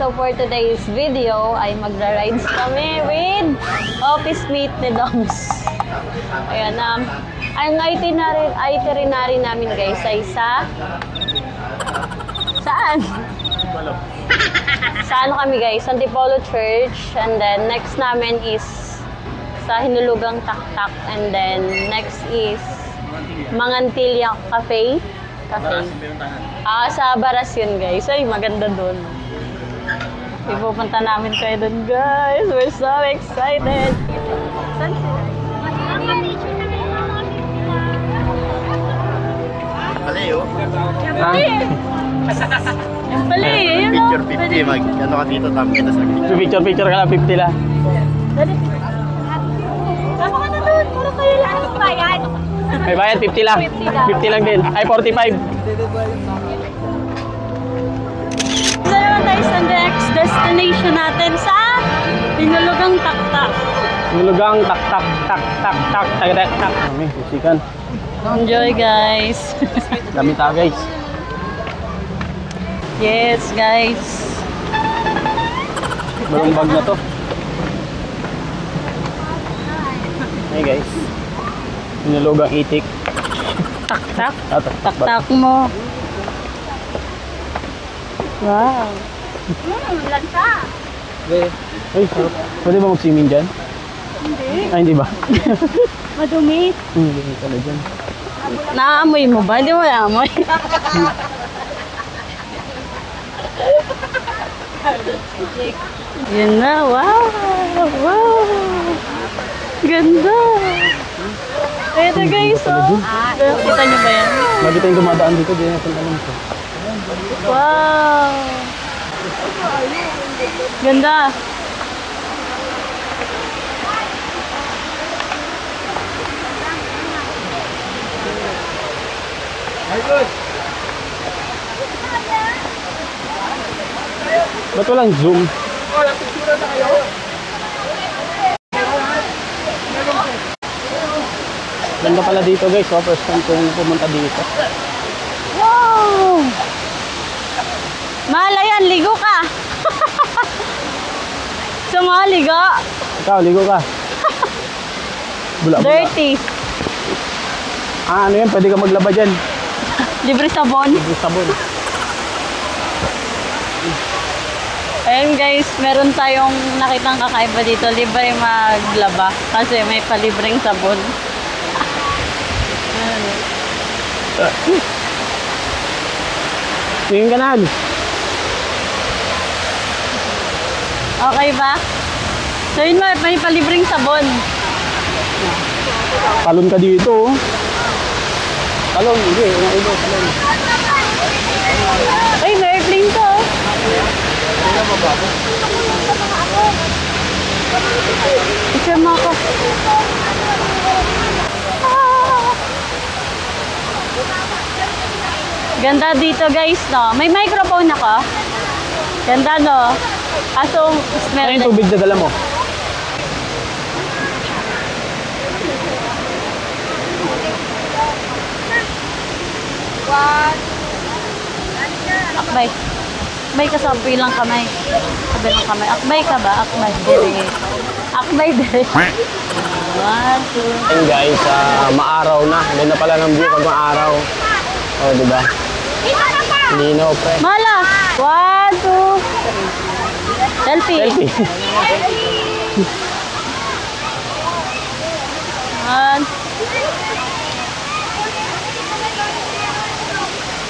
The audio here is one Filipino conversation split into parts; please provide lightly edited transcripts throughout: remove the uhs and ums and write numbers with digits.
so for today's video ay magra-rides kami with office mate ni Doms. Ayan, ang itinerary namin guys ay saan? Sa ano kami guys? Antipolo Church, and then next namin is sa Hinulugang Taktak, and then next is Mangantilia Cafe. Sa Baras yun guys. Ay, maganda dun. Ipupunta namin kayo dun guys. We're so excited. Saan sila? Palayo? Yung pala eh. Picture 50. Ano ka dito? Tama kita sa picture. Picture ka lang, 50 lang. Dali. Tama ka na dun. Puro kayo lang ang bayad. May bayad, 50 lang. 50 lang din. Ay, 45. Isa naman tayo sa next destination natin sa Hinulugang Taktak. Hinulugang tak. Kami, musikan. Enjoy guys. Dami tao guys. Yes guys. Bagong bag na to. Hey guys. Hinulugang itik. Taktak. Tak. Mo. Wow. Lansa. Ay, sarap. Pwede ba mag-swimming dyan? Hindi. Ay, hindi ba? Madumi. Hindi ka na dyan. Naamoy mo ba? Hindi mo naamoy. Yan na. Wow. Wow. Ganda. Ito guys, oh. Kita nyo ba yan? Lagi tayong dumadaan dito, di natin alam ko. Wow. Ganda. Ba't walang zoom? Ganda pala dito guys, so first time kong pumunta dito. Wow. Mahala yan, ligo ka. Sumama, ligo. Ikaw, ligo ka. Bula. Dirty. Ano yan? Pwede ka maglaba dyan. Libre sabon. Libre sabon. Ayun guys, meron tayong nakitang kakaiba dito. Libre maglaba. Kasi may palibreng sabon. Tingin ka na. Okay ba? So yun, may palibreng sabon. Talon ka dito. Talon, hindi. Talon. Ay, may airplane to. Picture mo ako. Ganda dito guys, no? May microphone ako. Ganda, no? Kaso, smell Ano yung tubig na dala mo? Akbay. Akbay ka sa bilang kamay. Sa bilang kamay. Akbay ka ba? Akbay. Dire. Akbay, dire. 1, 2. Ayun guys, maaraw na. Ganda pala ng view pag maaraw. O, diba? Linaw, pre. Mala! 1, 2, 3. Selfie. Selfie. 1.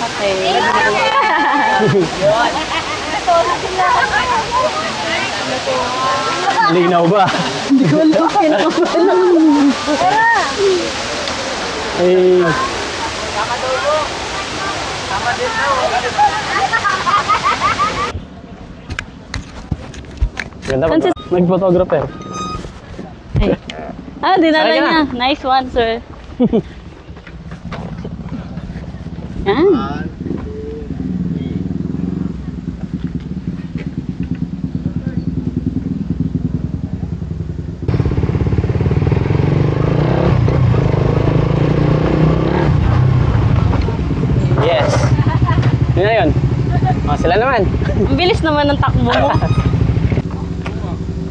Okay. Linaw ba? Hindi ko alam Ay. Ganda ba? Nag-photographer. Dinala Sakay ka niya. Nice one, sir. Yan. Yes. Yun na yun. Oh, sila naman. Ang bilis naman ng takbo mo.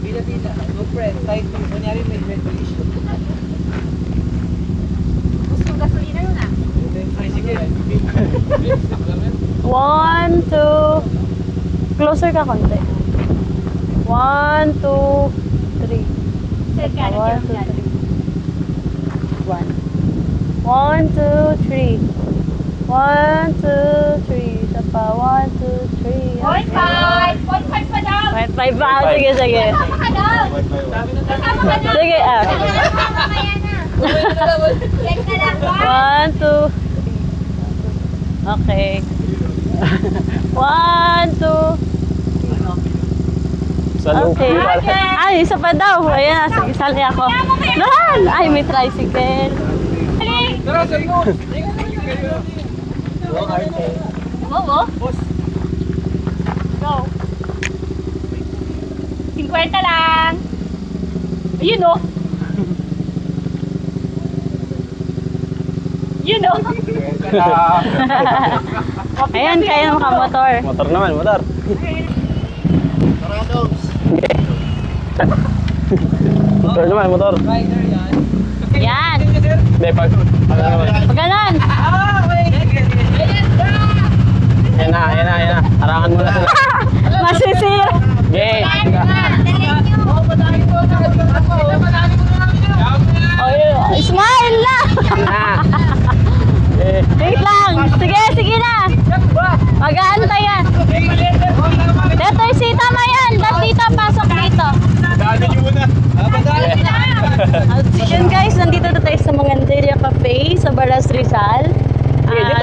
Bila-bila. No friend. Kahit kunyari may graduation. Gusto gasolina yun ah. Ay, sige. 1, 2. Closer ka konti. 1, 2, 3. Sir, kano 1, 2, 3. 1. 1, 2, 3. 1, 2, 3. Isa pa. 1, 2, 3. 0.5! 0.5 pa daw! 0.5 ba? Sige, sige. Kasama ka daw! Kasama ka daw! Sige, ah. Mamaya na. Yan ka lang ba? 1, 2. Okay. 1, 2. Sa loob. Okay. Ay, isa pa daw. Ayan, sige, sali ako. Dahan! Ay, may tricycle. Tara, sir mo. Oo. Go. 50 lang. Ayun o. Yun o. Ayan, kaya ng motor. Motor naman, motor. Tara, Dogs. Motor naman, motor. Rider yan. Yan. Hindi, pag naman. Pag ganon. Ah, wait. Ayan na. Harangan mo na sila. Masisira. Okay. Oh, smile na. Okay. Wait lang. Sige na. Mag-aantay yan. Letter C, tama yan. Dahil dito, pasok dito. Yun guys, nandito na tayo sa Manganderia Cafe sa Baras Rizal.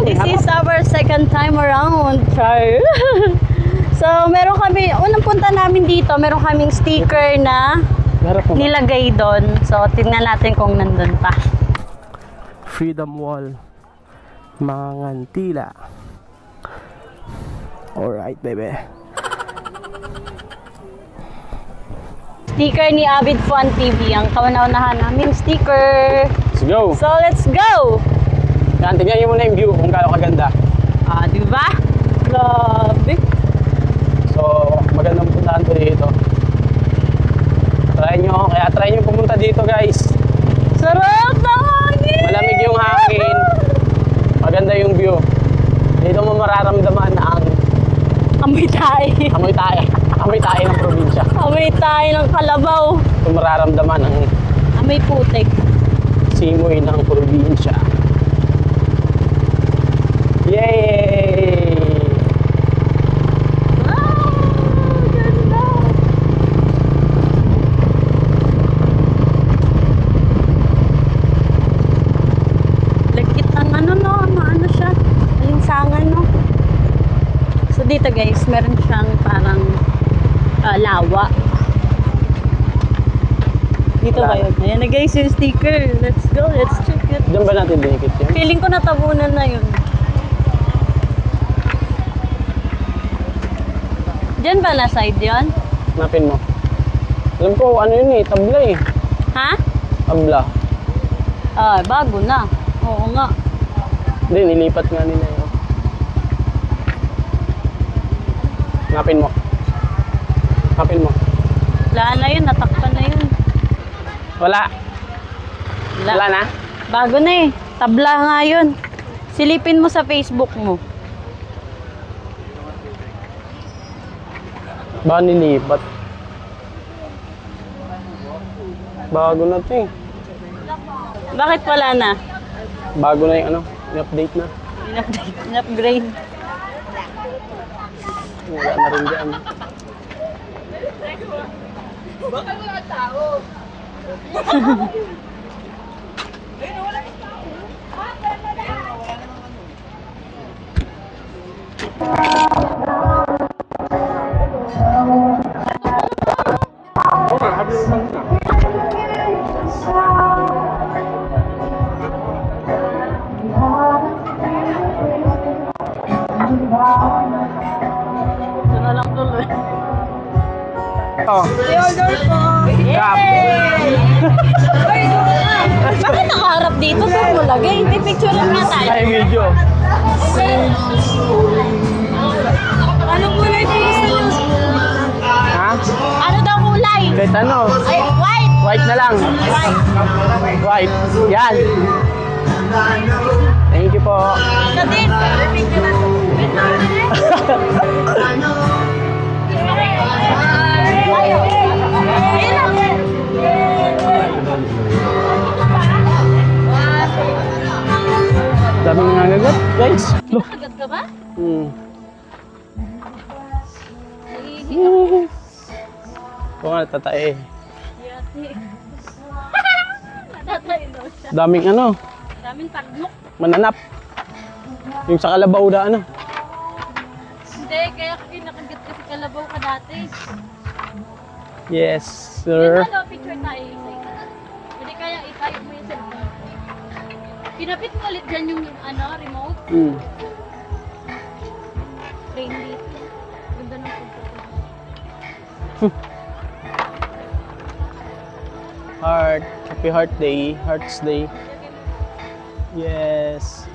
This is our second time around. Char. So, meron kami, unang punta namin dito, meron kaming sticker na Meron po ba? nilagay doon. So, tingnan natin kung nandun pa. Freedom Wall. Mangantila. Alright, baby. Sticker ni Avid Fun TV. Ang kauna-unahan namin sticker. Let's go. So, let's go! Yan, tignan nyo muna yung view kung gaano kaganda. Ah, di ba? Grabe. So, magandang puntahan to dito. Try nyo pumunta dito, guys. Sarap na hangin! Malamig yung hangin. Maganda yung view. Dito mo mararamdaman ang Amoy tayo. amoy tayo ng probinsya. Amoy tayo ng kalabaw. Dito mararamdaman ang Amoy putik. simoy ng probinsya. Yay! Wow! Ganda! Lagkit ang ano siya. Alinsangan, no? So, dito guys, meron siyang parang lawa. Dito ba yun? Ayan na guys yung sticker. Let's go, let's check it. Diyan ba natin dinikit yun? Feeling ko natabunan na yun. Diyan ba na side yun? Hanapin mo. Alam ko, ano yun eh, tabla eh. Ha? Tabla. Ah, bago na. Oo nga. Hindi, nilipat nga nila yun. Hanapin mo. Hanapin mo. Wala na yun, natakpan na yun. Wala. Wala na? Bago na eh. Tabla nga yun. Silipin mo sa Facebook mo. Baka nilipat. Bago na ito eh. Bakit wala na? Bago na yung ano, in-update na. In-upgrade. Wala na rin dyan. Ito na lang tuloy. Oh. Yay! Bakit nakaharap dito? Saan mo lagay? Hindi, picture lang nga tayo. Ay, video. Ay, na lang. White. Yan. Thank you po. Kadin, picture na to. Daming nangagat, guys. Look. Agad ka ba? Kung nga, tatae. Yati. Natatay daw siya. Daming Daming taglok. mananap. Yung sa kalabaw na Hindi, kaya kinakagat kasi kalabaw ka dati. Yes, Yun sir. picture tayo isa-isa. Hindi kaya itayo mo yung cellphone. Pinapit mo ulit dyan yung remote. Rain dito. Ganda ng pagkakita. Heart. Happy Heart Day. Hearts Day. Yes.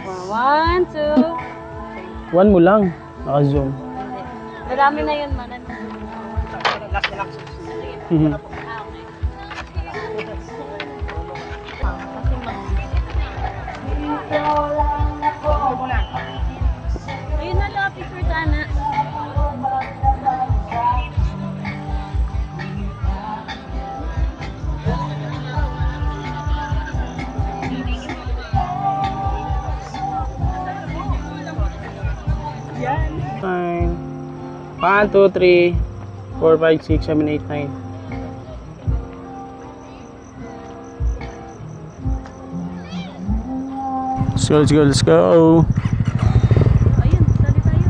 1, 2. One mo lang. Naka-zoom. Marami na yun, manan. Mhm. Ayun na lang, picture sana. Nine. 1, 2, 3, 4, 5, 6, 7, 8, 9. Let's go, let's go, let's go. Ayun, dali tayo.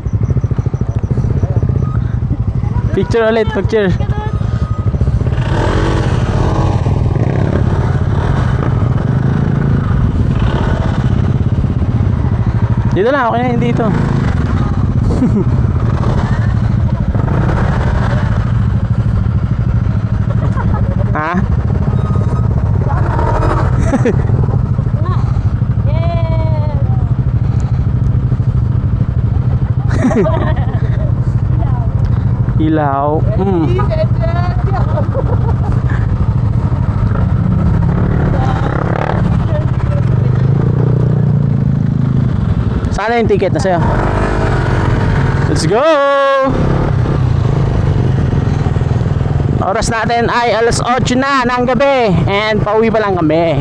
Picture ulit, picture. Dito lang, okay na yun dito. Ha? Ilaw. Sana yung ticket na sa'yo. Let's go! Oras natin ay alas 8 na ng gabi and pauwi pa lang kami.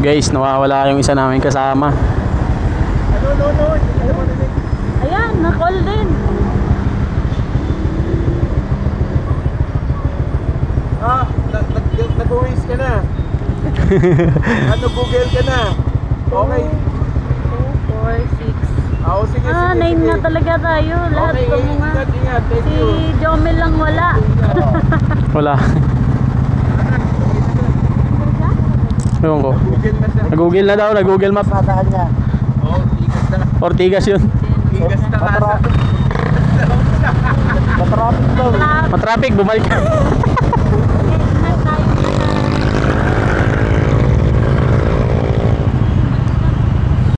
Guys, nawawala yung isa namin kasama. Ayan, na-call din. Nag-uwis ka na. Google ka na. Okay. 2, 4, 6. Oo, sige, 9 na talaga tayo. Lahat Okay, ko mga. ingat. Thank Si you. Jomel lang wala. Wala. Ewan ko. Google na siya. Nag-google na daw, nag-google map. Saan niya? Oo, tigas na. Ortigas yun. Tigas na kasa. Matraffic, bumalik ka.